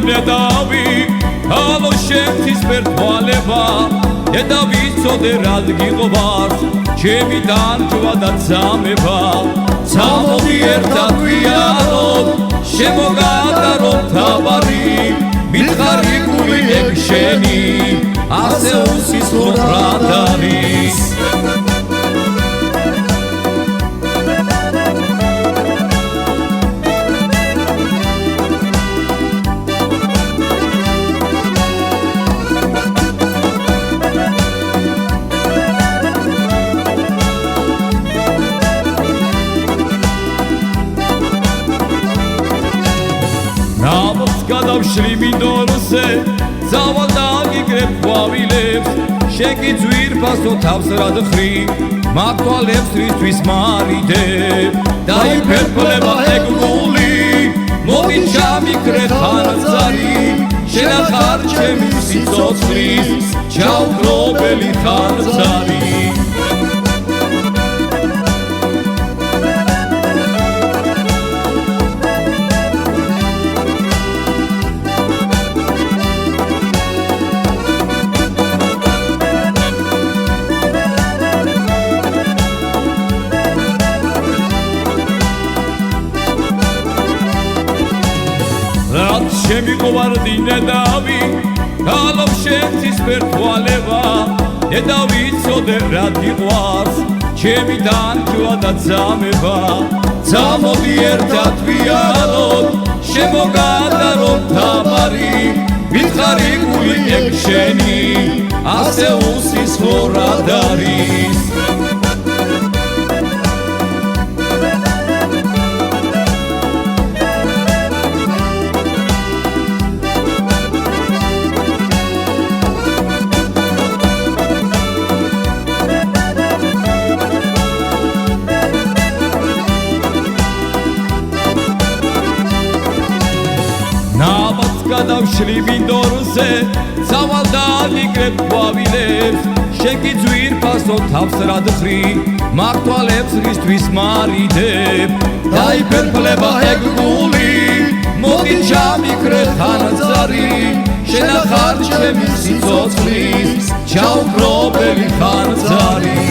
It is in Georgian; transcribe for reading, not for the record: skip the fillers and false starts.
დინედავი ჰალო შენთვის მერტვალება და ვიცოდე რად გიყვარს ჩემი დარჯვა და ძამება წამოდი ერთად ვიარო შემოგატარო თავარი მითხარი გული ეგ შენი ასე უსისლო რად არის გადავშლი მინდორზე ძალა დაგიგრებ ყვავილებს შენ კი ძვირფასო თავს რად ხრი მათვალებს რისთვის მარიდებ დაიფერფლება ეგ გული მოდი ჩამიქრე ხანძარი შენ ახარ ჩემი სიცოცხლის ჩაუგრობელი ხანძარი შემიყვარ დინედავი ჰალო შენთვის მერტვალება და ვიცოდე რად გიყვარს ჩემი დარჯვა და ძამება წამოდი ერთად ვიაროთ შემოგატაროთ თავარი მითხარი გული ეგ შენი ასე უსისლო რად არის გადავშლი მინდორზე ძალა დაგიგრებ ყვავილებს შენ კი ძვირფასო თავს რად ხრი მართვალებს რისთვის მარიდებ დაიფერფლება ეგ გული მოდი ჩამიქრე ხანძარი შენ ახარ ჩემი სიცოცხლის ჩაუგრობელი ხანძარი